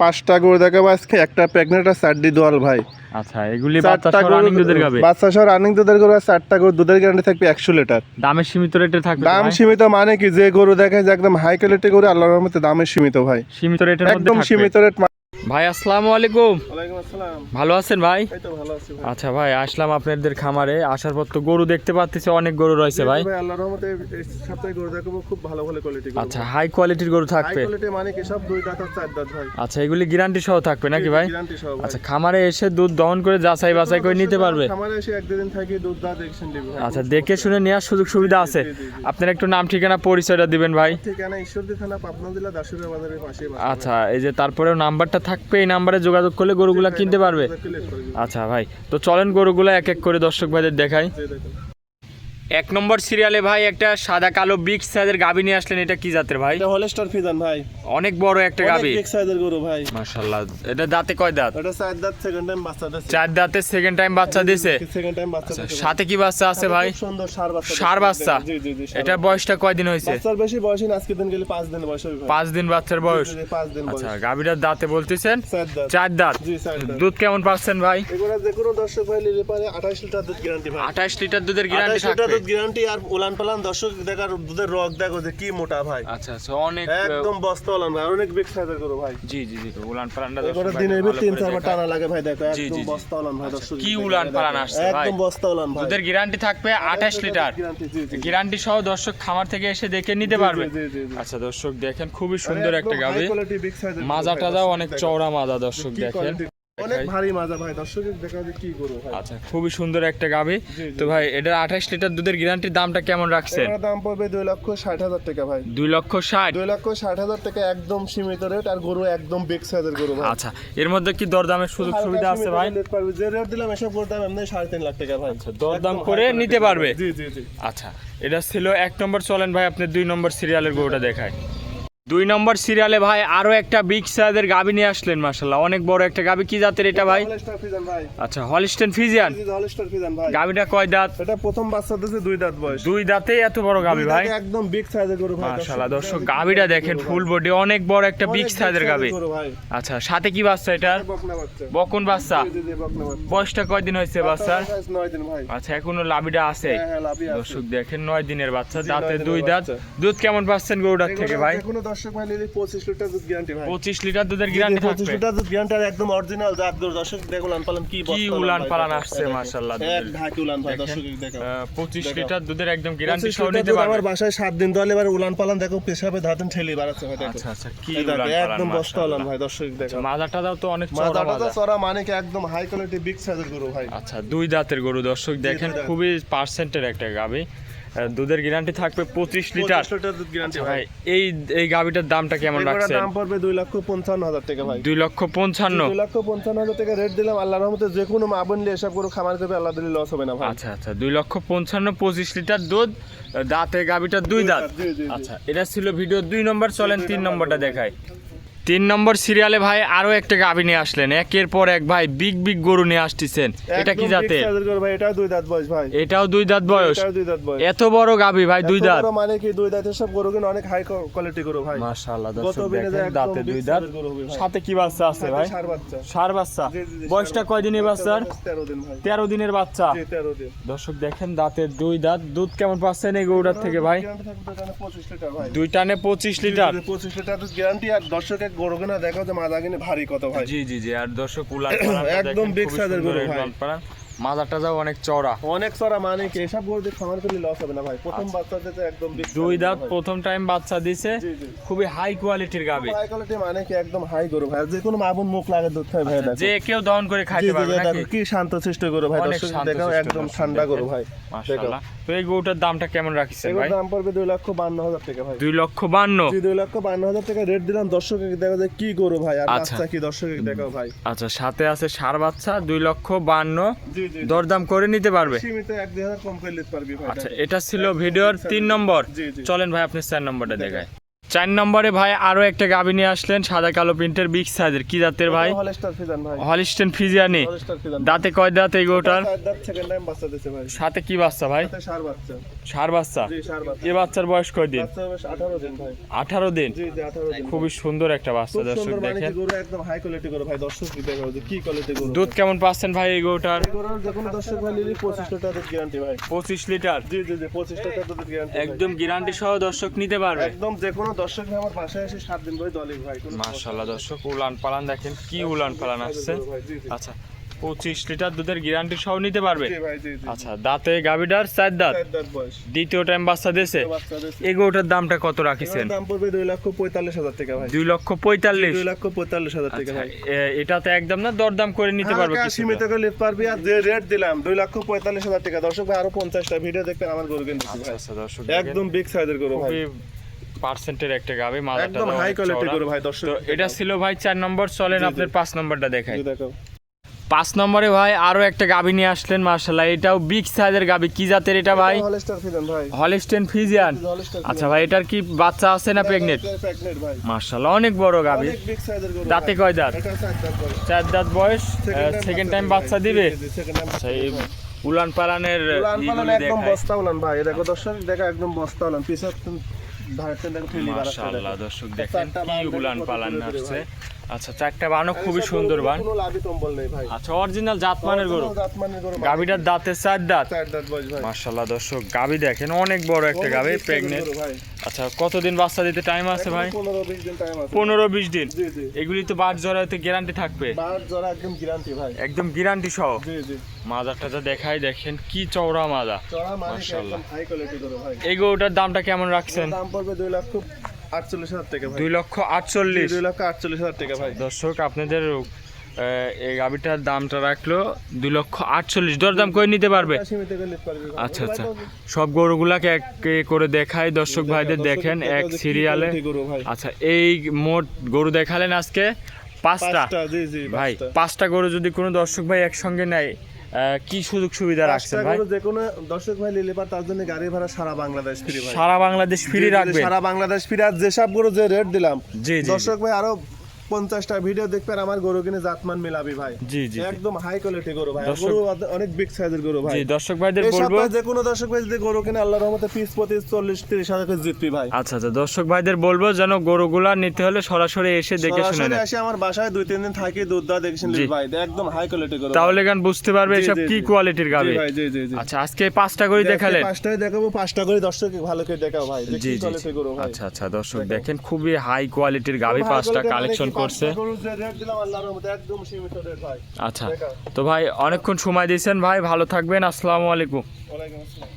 5টা গরু দেখাবো আজকে, একটা প্রেগনেন্ট আর 4টি দোয়াল ভাই। আচ্ছা, এগুলি বাচ্চা সহ রানিং দুধের গাবে। বাচ্চা সহ রানিং দুধের গরু, আর 4টা গরু দুধের গ্যারান্টি থাকবে 100 লিটার। দামের সীমিত রেটে থাকবে? দাম সীমিত মানে কি, যে গরু দেখে যে একদম হাই কোয়ালিটি গরু, আল্লাহর রহমতে দামের সীমিত ভাই, সীমিত রেটের মধ্যে একদম থাকবে। সীমিত রেট। ভাই আসসালামু আলাইকুম। ওয়ালাইকুম আসসালাম। ভালো আছেন ভাই? এই তো ভালো আছি ভাই। আচ্ছা ভাই, আসলাম আপনাদের খামারে। আসার পর তো গরু দেখতে পাচ্ছি, অনেক গরু রয়েছে ভাই। ভাই আল্লাহর রহমতে এই সপ্তাহে গরু দেখাবো, খুব ভালো ভালো কোয়ালিটি গরু। আচ্ছা, হাই কোয়ালিটির গরু হাই থাকবে? কোয়ালিটি মানে কি, সব 2 দাঁত আর 4 দাঁত ভাই। আচ্ছা, এগুলি গ্যারান্টি সহ থাকবে নাকি ভাই? গ্যারান্টি সহ ভাই। আচ্ছা, খামারে এসে দুধ দহন করে যাচাই বাছাই করে নিতে পারবে? খামারে এসে 1-2 দিন থাকি, দুধ দাঁত দেখছেন দিবে ভাই। আচ্ছা, দেখে শুনে নেওয়ার সুযোগ সুবিধা আছে। আপনার একটু নাম ঠিকানা পরিচয়টা দিবেন ভাই। ঠিকানা ঈশ্বরদী থানা, পাবনা জেলা, দাসুরিয়া বাজারের পাশে। আচ্ছা, এই যে তারপরেও নাম্বারটা থাকবে, এই নাম্বারে যোগাযোগ করলে গরুগুলা কিনতে পারবে। আচ্ছা ভাই, তো চলেন গরুগুলা এক এক করে দর্শক ভাইদের দেখাই। 1 নম্বর সিরিয়ালে ভাই একটা সাদা কালো বিগ সাইজের গাবি নিয়ে আসলেন, এটা কি জাতের ভাই? এটা হলস্টার ফিজান ভাই, অনেক বড় একটা গাবি, অনেক বিগ সাইজের গরু ভাই। মাশাআল্লাহ। এটা দাঁতে কয় দাঁত? এটা 4 দাঁত, সেকেন্ড টাইম বাচ্চা দিছে। 4 দাঁতে সেকেন্ড টাইম বাচ্চা দিছে। সেকেন্ড টাইম বাচ্চা আচ্ছা, দিছে। সাথে কি বাচ্চা আছে ভাই? খুব সুন্দর ষাঁড় বাচ্চা। ষাঁড় বাচ্চা? জি জি জি। এটা বয়সটা কয়দিন হয়েছে? বাচ্চার বেশি বয়স না, আজকে দিন গেলে 5 দিন বয়স হবে ভাই। 5 দিন বাচ্চার বয়স। 5 দিন বয়স। আচ্ছা, গাবিটার দাঁতে বলতেছেন 4 দাঁত। 4 দাঁত। জি 4 দাঁত। দুধ কেমন পাচ্ছেন ভাই? এগুলা যে কোনো দর্শক ভাই নিতে পারে, 28 লিটার দুধ গ্যারান্টি ভাই। 28 লিটার দুধের গ্যারান্টি 28 লিটার থাকবে? দুধ গ্যারান্টি। আর উলান পালান দর্শক দেখার, দুধের রগ দেখো যে কি মোটা ভাই। আচ্ছা আচ্ছা, অনেক একদম বস্তা উলান ভাই, অনেক বিগ সাইজের গরু ভাই। জি জি জি, উলান পালানটা এবারে দর্শক দিনের ভাই ভিতর 3-4 বার টানা লাগে ভাই, দেখো জি, একদম জি, জি। বস্তা উলান ভাই দর্শক। কি উলান পালান আসছে ভাই, একদম বস্তা উলান ভাই। দুধের গ্যারান্টি থাকবে 28 লিটার। গ্যারান্টি, জি জি। গ্যারান্টি সহ দর্শক খামার থেকে এসে দেখে নিতে পারবে। জি জি জি। আচ্ছা দর্শক দেখেন, খুবই সুন্দর একটা গাবি, হাই কোয়ালিটি বিগ সাইজের মাজাটাও অনেক চওড়া মাজা দর্শক দেখেন। অনেক ভারী মাজা ভাই, দর্শকের দেখা যায় কি গরু ভাই। আচ্ছা, খুবই সুন্দর একটা গাবি। জি, জি। তো ভাই এটার 28 লিটার দুধের গ্যারান্টির দামটা কেমন রাখছেন? এর দাম পড়বে 2,60,000 টাকা ভাই। 2,60,000? 2,60,000 টাকা একদম সীমিত রেট, আর গরু একদম বিগ সাইজের গরু ভাই। আচ্ছা, এর মধ্যে কি দরদামের সুযোগ সুবিধা আছে ভাই? যে রেট দিলাম এসব গরুর দাম এমনি 3.5 লাখ টাকা ভাই। দরদাম করে নিতে পারবে? জি জি জি। আচ্ছা, এটা ছিল 1 নম্বর। চলেন ভাই আপনি 2 নম্বর সিরিয়ালের গরুটা দেখায়। 2 নম্বর সিরিয়ালে ভাই আরো একটা বিগ সাইজের গাবি নিয়ে আসলেন, মাশাআল্লাহ অনেক বড় একটা গাবি। কি জাতের এটা ভাই? হলস্টার ফিজান ভাই। আচ্ছা, হলিস্টেন ফিজিয়ান। জি জি, হলস্টার ফিজান ভাই। গাবিটা কয় দাঁত? এটা প্রথম বাচ্চা দিয়েছে 2 দাঁত বয়স। 2 দাঁতেই এত বড় গাবি ভাই, একদম বিগ সাইজের গরু ভাই। মাশাআল্লাহ। দর্শক গাবিটা দেখেন, ফুল বডি, অনেক বড় একটা বিগ সাইজের গাবি। গরু ভাই। আচ্ছা, সাথে কি বাচ্চা এটা? বকনা বাচ্চা। বকন বাচ্চা? জি জি জি, বকনা বাচ্চা। বয়সটা কয়দিন হয়েছে বাচ্চার? 9 দিন ভাই। আচ্ছা, এখনো লাভিটা আছে? হ্যাঁ হ্যাঁ, লাভই আছে। দর্শক দেখেন, 9 দিনের বাচ্চা, জি, দাঁতে 9 দিনের 2 দাঁত। বাচ্চা। দুধ কেমন পাচ্ছেন গরুটার থেকে ভাই? কোনো দর্শক ভাই নিলে 25 লিটার দুধ গ্যারান্টি ভাই। 25 লিটার দুধের গ্যারান্টি 25 থাকবে? লিটার দুধ গ্যারান্টি, আর একদম অরিজিনাল জাত গরু। দর্শক দেখো উলান পালান কি কি বস্তা উলান ভাই, পালান দেখো, আসছে দেখো। মাশাআল্লাহ। এক ঢাকি উলান ভাই, দর্শক দেখো। 25 দেখো। লিটার দুধের একদম গ্যারান্টি 25 সহ লিটার নিতে দুধ পারবে? আমার বাসায় 7 দিন ধরে, এবার উলান পালান দেখো, পেশাবে ধাতন ঠেলি বাড়াচ্ছে ভাই, দেখো। আচ্ছা আচ্ছা, কি এই দেখো, উলান পালান একদম বস্তা উলান মাশাআল্লাহ। ভাই, দর্শক দেখো। মাজাটা দাও তো অনেক চওড়া মাথাটা মাজা। চড়া মানে কি একদম হাই কোয়ালিটি বিগ সাইজের গরু ভাই। আচ্ছা, 2 দাঁতের গরু দর্শক দেখেন, খুবই পার্সেন্টের একটা গাবি। দুধের গ্যারান্টি থাকবে 25 লিটার। 25 লিটার দুধ গ্যারান্টি ভাই। ভাই এই গাবিটার দামটা কেমন এগুলোর রাখছেন? দাম পড়বে 2,55,000 টাকা ভাই। 2,55,000? 2,55,000 টাকা রেট দিলাম, আল্লাহর রহমতে যে কোনো মা বোন নিয়ে এসব গরু খামার করবে, আল্লাহ দিলে লস হবে না ভাই। আচ্ছা আচ্ছা, 2,55,000, 25 লিটার দুধ, দাঁতে গাবিটার 2 দাঁত। জি, জি, জি। আচ্ছা, এটা ছিল ভিডিও 2 নম্বর। চলেন 3 নম্বরটা দেখাই। 3 নম্বর সিরিয়ালে ভাই আরো একটা গাবি নিয়ে আসলেন, একের পর এক ভাই বিগ বিগ গরু নিয়ে আসতেছেন। এটা কি একদম জাতের? big size এর গরু ভাই, এটাও 2 দাঁত বয়স ভাই। এটাও 2 দাঁত বয়স? এটাও 2 দাঁত বয়স। এত বড় গাবি ভাই, 2 এত দাঁত? বড় মানে কি 2 দাঁতের সব গরু কিন্তু অনেক হাই কোয়ালিটি গরু ভাই। মাশাআল্লাহ, গত দর্শক বিনে দেখেন, একদম দাঁতে big 2 size দাঁত। এর গরু হবে ভাই। সাথে কি বাচ্চা আছে ভাই? ষাঁড় বাচ্চা। ষাঁড় বাচ্চা? জি, জি, জি, বয়সটা ষাঁড় কয়দিনের বাচ্চার? 13 দিন ভাই। 13 দিনের বাচ্চা? জি 13 দিন। দর্শক দেখেন, দাঁতের 2 দাঁত। দুধ কেমন পাচ্ছেন এই গরুটার থেকে ভাই? গ্যারান্টি থাকবে এখানে 25 লিটার ভাই। 2 টানে 25 লিটার? 25 লিটার দুধ গ্যারান্টি। আর দর্শকের গরু কিনা দেখো যে মাজা কিনে ভারী কত ভাই। জি জি জি। আর দর্শক উলান পালানটা একদম দেখেন, big খুবই size এর সুন্দর গরু এই ভাই। উলান পালান। মাজাটা যাও অনেক চওড়া। অনেক চড়া মানে কি এসব গরু দিয়ে খামার করলে লস হবে না ভাই। প্রথম বাচ্চা দিতে একদম big 2 size দাঁত, ভাই। প্রথম টাইম বাচ্চা দিছে। জি, জি। খুবই হাই কোয়ালিটির গাবি। হাই কোয়ালিটি মানে কি একদম হাই গরু ভাই, যে কোনো মা বোন মুখ লাগে দুধ খায় ভাই। দেখো যে কেউ দহন করে জি, খাইতে জি, পারবে দেখো নাকি? কি শান্তশিষ্ট গরু ভাই, অনেক দর্শক শান্ত দেখো শিষ্ট একদম দর্শক ঠান্ডা দেখেন। গরু ভাই। মাশাআল্লাহ। তো এই গরুটার দামটা কেমন রাখছেন এগুলোর ভাই? দাম পড়বে 2,52,000 টাকা ভাই। 2,52,000? জি 2,52,000 টাকা রেট দিলাম, দর্শক দেখো যে কি গরু ভাই। আর আচ্ছা। বাচ্চা কি দর্শক দেখো ভাই। আচ্ছা, সাথে আছে ষাঁড় বাচ্চা। 2,52,000 জি জি। দরদাম করে নিতে পারবে? সীমিত 1,000 কম করে নিতে পারবি ভাই। আচ্ছা, এটা ছিল ভিডিওর 3 নম্বর। জি, জি। চলেন ভাই আপনি 4 নম্বরটা দেখায়। 4 নম্বরে ভাই আরো একটা গাভী নিয়ে আসলেন সাদা কালো প্রিন্টের বিগ সাইজের, কি জাতের ভাই? হলস্টার ফিজান ভাই, হলিস্টেন ফ্রিজিয়ানি। Holstein Friesian. দাঁতে কয় দাঁত এই গরুটার? চার দাঁত, সেকেন্ড টাইম বাচ্চা দিছে ভাই। সাথে কি বাচ্চা ভাই? সাথে ষাঁড় বাচ্চা। ষাঁড় বাচ্চা। জি ষাঁড় বাচ্চা। এই বাচ্চার বয়স কয় দিন? বাচ্চা বয়স 18 দিন ভাই। 18 দিন। জি জি 18 দিন। খুবই সুন্দর একটা বাচ্চা খুব দর্শক সুন্দর, মানে দেখেন। কি গরু একদম হাই কোয়ালিটি গরু ভাই, দর্শক কি দেখাবো যে কি কোয়ালিটি গরু। দুধ কেমন পাচ্ছেন ভাই এই গরুটার? এই গরুর যে কোনো দর্শক ভাই নিলে 25 লিটার দুধ গ্যারান্টি ভাই। 25 লিটার। জি জি জি 25 লিটার দুধ গ্যারান্টি। একদম গ্যারান্টি সহ দর্শক নিতে পারবে। একদম যে কোনো দর্শক ভাই আমার বাসায় এসে 7 দিন করে দলিক ভাই। কোনো মাশাআল্লাহ দর্শক, উলান পালান দেখেন কি উলান পালান আসছে। ভাই, জি জি। আচ্ছা 25 লিটার দুধের গ্যারান্টি সহ নিতে পারবে। জি ভাই, জি জি। আচ্ছা দাঁতে গাভীটার 4 দাঁত, চার দাঁত বয়স। দ্বিতীয় টাইম বাচ্চা দিয়েছে। বাচ্চা দিছে। এই গরুটার দামটা কত রাখিছেন? এর দাম পড়বে 2,45,000 টাকা ভাই। 2,45,000। 2,45,000 টাকা আচ্ছা, ভাই। এটা তো একদম না, দরদাম করে নিতে পারবে হালকা কিছু? সীমিত করে নিতে পারবি। আর যে রেট দিলাম 2,45,000 টাকা, দর্শক ভাই আরো 50টা ভিডিও দেখবেন আমার গরু কিনতে আচ্ছা ভাই। আচ্ছা দর্শক একদম বিগ সাইজের গরু ভাই, খুবই পার্সেন্টের একটা গাভী, মাদারটা একদম হাই কোয়ালিটি গরু ভাই দর্শক। তো এটা ছিল ভাই 4 নম্বর। চলেন আপনার 5 নম্বরটা দেখাই। জি দেখো। 5 নম্বরে ভাই আরো একটা গাভী নিয়ে আসলেন মাশাআল্লাহ, এটাও বিগ সাইজের গাভী, কি জাতের এটা ভাই? হলস্টার ফিজান ভাই। Holstein Friesian. হলস্টার আচ্ছা ভাই এটার কি বাচ্চা আছে না প্রেগনেন্ট? প্রেগনেন্ট ভাই। মাশাআল্লাহ অনেক বড় গাভী। অনেক বিগ সাইজের গরু। দাঁতে ভাই। কয় দাঁত? এটা 4 দাঁত বয়স। 4 দাঁত বয়স। সেকেন্ড টাইম বাচ্চা দিবে। সেকেন্ড টাইম আচ্ছা এই উলান পালানের উলান পালান ইগুলি একদম দেখায়। বস্তা উলান ভাই, দেখো দর্শক, দেখো একদম বস্তা উলান। পিছত ধারতে দেখো ফেলি বাড়াচ্ছে। মাশাআল্লাহ দর্শক দেখেন চারটা কি বান দেখো উলান কত পালান সুন্দর করে আসছে। ভাই। আচ্ছা 4টা বানও খুবই সুন্দর বান। কোনো লাভি কম্বল নেই ভাই। আচ্ছা অরিজিনাল জাতমানের গরু। জাতমানের গরু। গাভীটার দাঁতে 4 দাঁত। 4 দাঁত বয়স ভাই। মাশাআল্লাহ দর্শক গাভী দেখেন অনেক বড় একটা গাভী, অনেক big size এর প্রেগনেন্ট। গরু ভাই। আচ্ছা কতদিন বাচ্চা দিতে টাইম আছে ভাই? 15-20 দিন টাইম আছে। 15-20 দিন। জি জি। এগুলি তো বাট জরাতে গ্যারান্টি থাকবে? বার জরা একদম গ্যারান্টি ভাই। একদম গ্যারান্টি সহ। জি জি। মাজারটা যা দেখাই দেখেন কি চওড়া মাজা। চড়া মানে মাশাআল্লাহ। একদম হাই কোয়ালিটি গরু ভাই। এই গরুটার দামটা কেমন রাখছেন? দাম পড়বে 2,48,000 টাকা ভাই। 2,48,000। 2,48,000 টাকা ভাই। দর্শক আপনাদের এই গাভীটার দামটা রাখলো 2,48,000, দরদাম করে নিতে পারবে। সীমিত করে নিতে পারবি ভাই। আচ্ছা আচ্ছা সব গরুগুলাকে এক করে দেখাই দর্শক ভাইদের, দেখেন এক সিরিয়ালে। গরু ভাই। আচ্ছা এই মোট গরু দেখালেন আজকে 5টা। জি জি ভাই 5টা। 5টা গরু যদি কোনো দর্শক ভাই একসঙ্গে নেয় কি সুযোগ সুবিধা রাখছেন ভাই? যে কোনো দর্শক ভাই নিলে পার তার জন্য গাড়ি ভাড়া সারা বাংলাদেশ ফ্রি ভাই। সারা বাংলাদেশ ফ্রি জি, জি, রাখবে? সারা বাংলাদেশ ফ্রি। আর যেসব গরু যে রেট দিলাম, জি জি দর্শক ভাই আরো 50টা ভিডিও দেখবেন আমার গরু কিনে জাতমান মিলাবি ভাই। জি জি একদম হাই কোয়ালিটি গরু ভাই। দর্শক- গরু অনেক বিগ সাইজের গরু ভাই। জি দর্শক ভাইদের এই বলবো। সপ্তাহে যে কোনো দর্শক ভাই যদি গরু কিনে আল্লাহর রহমতে পিস প্রতি 40-30 হাজার করে জিতবি ভাই। আচ্ছা আচ্ছা দর্শক ভাইদের বলবো যেন গরুগুলা নিতে হলে সরাসরি এসে দেখে শুনে সরাসরি নেয়, এসে আমার বাসায় 2-3 দিন থাকি, দুধ দা দেখে শুনে জি। ভাই। একদম হাই কোয়ালিটি গরু। তাহলে গান বুঝতে পারবে জি, এসব জি, কি জি। কোয়ালিটির জি গাভী। ভাই, জি জি জি। আচ্ছা আজকে 5টা করে দেখালেন। 5টাই দেখাবো, 5টা করে দর্শক ভালো করে দেখাও ভাই। যে জি কি জি কোয়ালিটি গরু ভাই। আচ্ছা আচ্ছা দর্শক দেখেন খুবই হাই কোয়ালিটির গাভী 5টা কালেকশন করছে। গরু যে রেট দিলাম আল্লাহর রহমতে একদম সীমিত রেট ভাই। আচ্ছা দেখাও। তো ভাই অনেকক্ষণ সময় দিয়েছেন ভাই, ভালো থাকবেন, আসসালামু আলাইকুম। ওয়ালাইকুম আসসালাম।